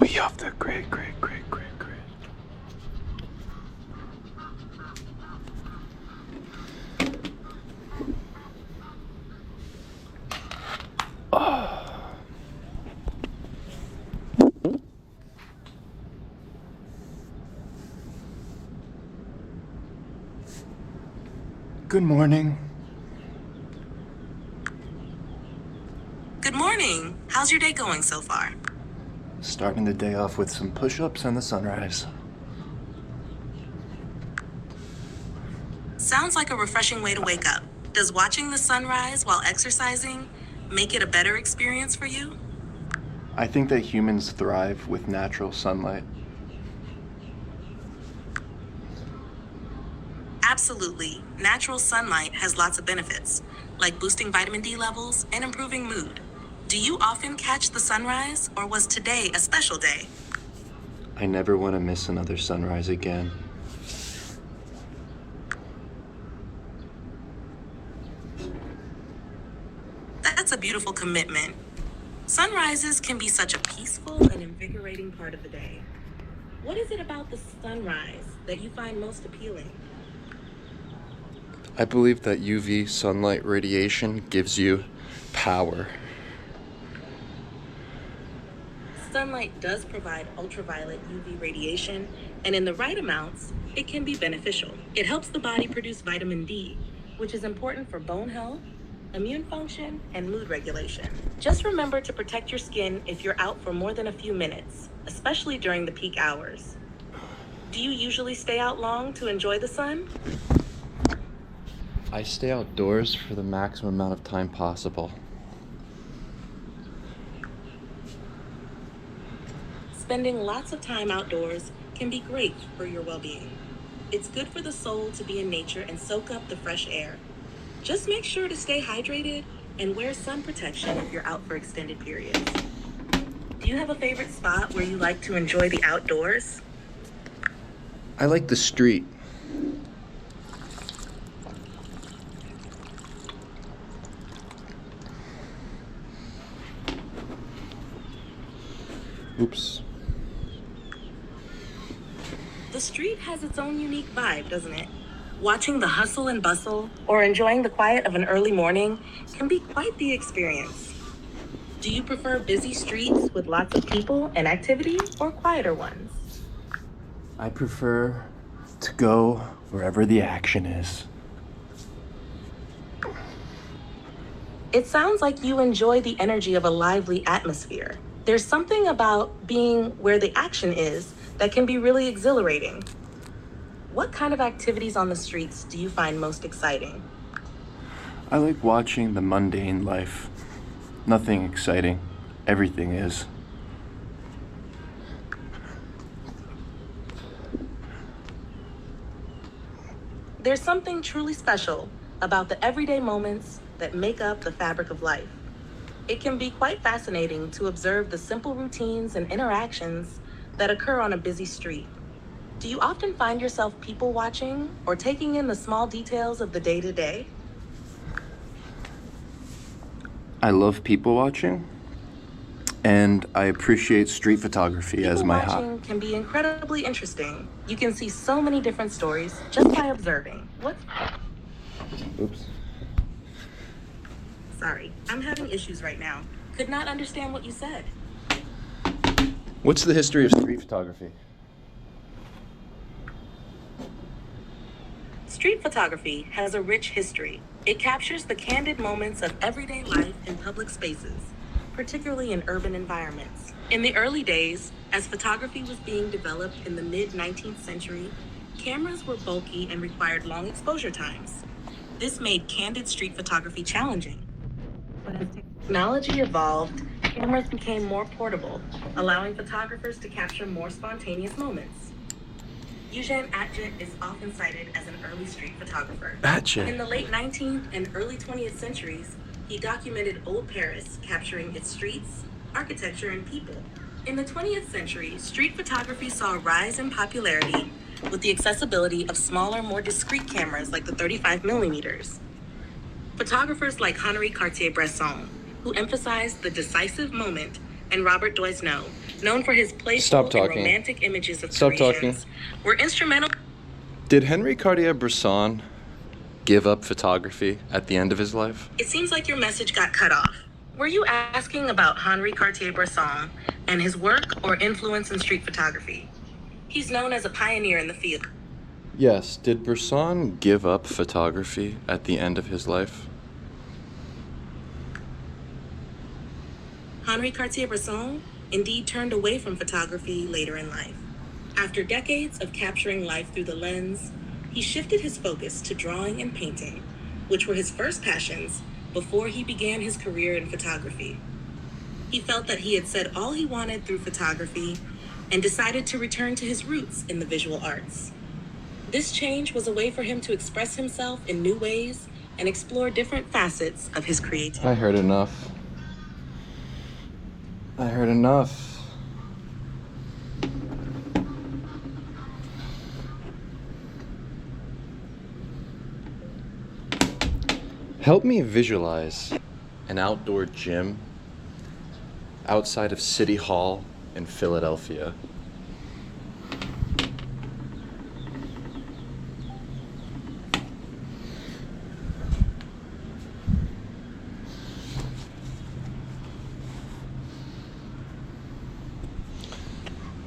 We off the grid. Good morning. Good morning. How's your day going so far? Starting the day off with some push-ups and the sunrise. Sounds like a refreshing way to wake up. Does watching the sunrise while exercising make it a better experience for you? I think that humans thrive with natural sunlight. Absolutely. Natural sunlight has lots of benefits, like boosting vitamin D levels and improving mood. Do you often catch the sunrise, or was today a special day? I never want to miss another sunrise again. That's a beautiful commitment. Sunrises can be such a peaceful and invigorating part of the day. What is it about the sunrise that you find most appealing? I believe that UV sunlight radiation gives you power. Sunlight does provide ultraviolet UV radiation, and in the right amounts, it can be beneficial. It helps the body produce vitamin D, which is important for bone health, immune function, and mood regulation. Just remember to protect your skin if you're out for more than a few minutes, especially during the peak hours. Do you usually stay out long to enjoy the sun? I stay outdoors for the maximum amount of time possible. Spending lots of time outdoors can be great for your well-being. It's good for the soul to be in nature and soak up the fresh air. Just make sure to stay hydrated and wear sun protection if you're out for extended periods. Do you have a favorite spot where you like to enjoy the outdoors? I like the street. Oops. The street has its own unique vibe, doesn't it? Watching the hustle and bustle or enjoying the quiet of an early morning can be quite the experience. Do you prefer busy streets with lots of people and activity or quieter ones? I prefer to go wherever the action is. It sounds like you enjoy the energy of a lively atmosphere. There's something about being where the action is that can be really exhilarating. What kind of activities on the streets do you find most exciting? I like watching the mundane life. Nothing exciting. Everything is. There's something truly special about the everyday moments that make up the fabric of life. It can be quite fascinating to observe the simple routines and interactions that occur on a busy street. Do you often find yourself people watching or taking in the small details of the day-to-day? I love people watching, and I appreciate street photography as my hobby. People watching can be incredibly interesting. You can see so many different stories just by observing. Oops. Sorry, I'm having issues right now. Could not understand what you said. What's the history of street photography? Street photography has a rich history. It captures the candid moments of everyday life in public spaces, particularly in urban environments. In the early days, as photography was being developed in the mid-19th century, cameras were bulky and required long exposure times. This made candid street photography challenging. But as technology evolved, cameras became more portable, allowing photographers to capture more spontaneous moments. Eugene Atget is often cited as an early street photographer. Atget. In the late 19th and early 20th centuries, he documented old Paris, capturing its streets, architecture, and people. In the 20th century, street photography saw a rise in popularity with the accessibility of smaller, more discreet cameras like the 35 millimeters. Photographers like Henri Cartier-Bresson, who emphasized the decisive moment, and Robert Doisneau known for his playful Stop and talking. romantic images of Stop Parisians, were instrumental. Did Henri Cartier-Bresson give up photography at the end of his life? It seems like your message got cut off. Were you asking about Henri Cartier-Bresson and his work or influence in street photography? He's known as a pioneer in the field. Yes. Did Bresson give up photography at the end of his life? Henri Cartier-Bresson indeed turned away from photography later in life. After decades of capturing life through the lens, he shifted his focus to drawing and painting, which were his first passions before he began his career in photography. He felt that he had said all he wanted through photography and decided to return to his roots in the visual arts. This change was a way for him to express himself in new ways and explore different facets of his creativity. I heard enough. I heard enough. Help me visualize an outdoor gym outside of City Hall in Philadelphia.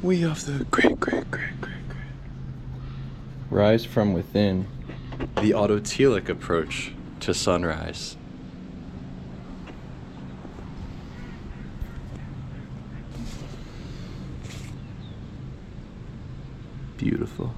We of the great. Rise from within. The autotelic approach to sunrise. Beautiful.